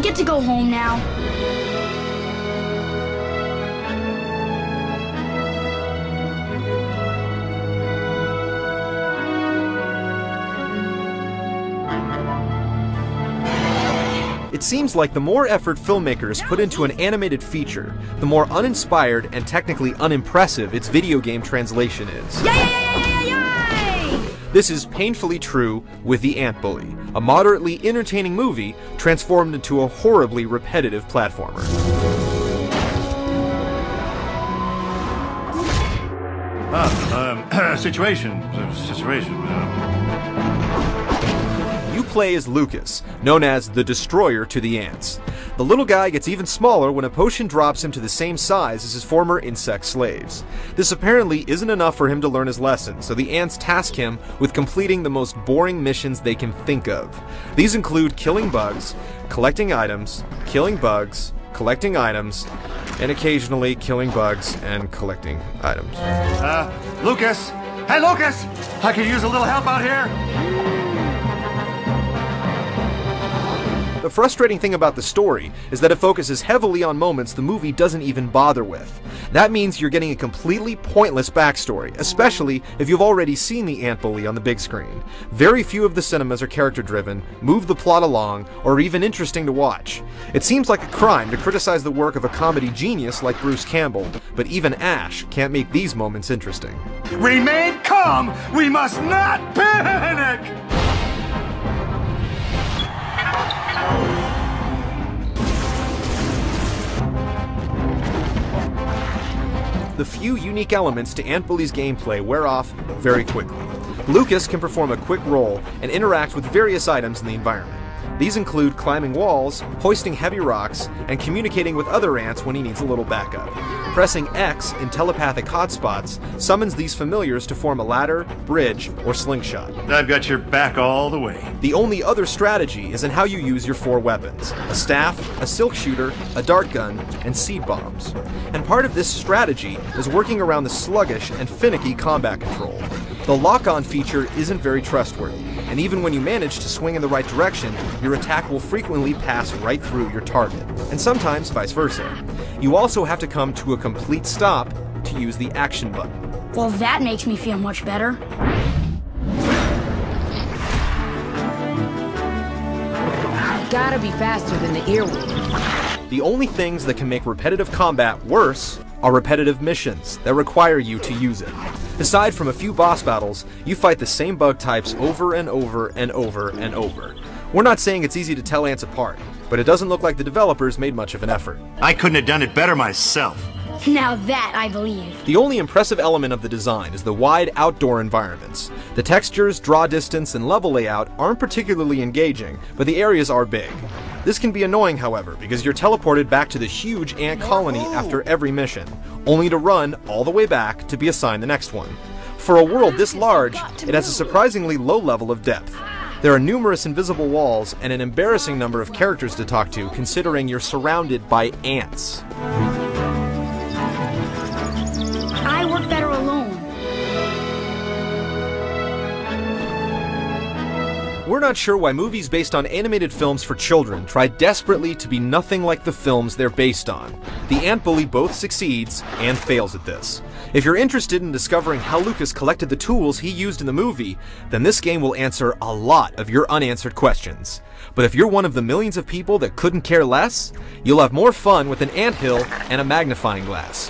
get to go home now? It seems like the more effort filmmakers put into an animated feature, the more uninspired and technically unimpressive its video game translation is. This is painfully true with The Ant Bully, a moderately entertaining movie transformed into a horribly repetitive platformer. Situation. You play as Lucas, known as the Destroyer to the Ants. The little guy gets even smaller when a potion drops him to the same size as his former insect slaves. This apparently isn't enough for him to learn his lesson, so the ants task him with completing the most boring missions they can think of. These include killing bugs, collecting items, killing bugs, collecting items, and occasionally killing bugs and collecting items. Lucas! Hey, Lucas! I could use a little help out here! The frustrating thing about the story is that it focuses heavily on moments the movie doesn't even bother with. That means you're getting a completely pointless backstory, especially if you've already seen the Ant Bully on the big screen. Very few of the cinemas are character-driven, move the plot along, or are even interesting to watch. It seems like a crime to criticize the work of a comedy genius like Bruce Campbell, but even Ash can't make these moments interesting. Remain calm! We must not panic! The few unique elements to Ant Bully's gameplay wear off very quickly. Lucas can perform a quick roll and interact with various items in the environment. These include climbing walls, hoisting heavy rocks, and communicating with other ants when he needs a little backup. Pressing X in telepathic hotspots summons these familiars to form a ladder, bridge, or slingshot. I've got your back all the way. The only other strategy is in how you use your 4 weapons: a staff, a silk shooter, a dart gun, and seed bombs. And part of this strategy is working around the sluggish and finicky combat control. The lock-on feature isn't very trustworthy, and even when you manage to swing in the right direction, your attack will frequently pass right through your target, and sometimes vice versa. You also have to come to a complete stop to use the action button. Well, that makes me feel much better. Gotta be faster than the earwig. The only things that can make repetitive combat worse are repetitive missions that require you to use it. Aside from a few boss battles, you fight the same bug types over and over and over and over. We're not saying it's easy to tell ants apart, but it doesn't look like the developers made much of an effort. I couldn't have done it better myself. Now that I believe. The only impressive element of the design is the wide outdoor environments. The textures, draw distance, and level layout aren't particularly engaging, but the areas are big. This can be annoying, however, because you're teleported back to the huge ant colony after every mission, only to run all the way back to be assigned the next one. For a world this large, it has a surprisingly low level of depth. There are numerous invisible walls and an embarrassing number of characters to talk to, considering you're surrounded by ants. I work better alone. We're not sure why movies based on animated films for children try desperately to be nothing like the films they're based on. The Ant Bully both succeeds and fails at this. If you're interested in discovering how Lucas collected the tools he used in the movie, then this game will answer a lot of your unanswered questions. But if you're one of the millions of people that couldn't care less, you'll have more fun with an anthill and a magnifying glass.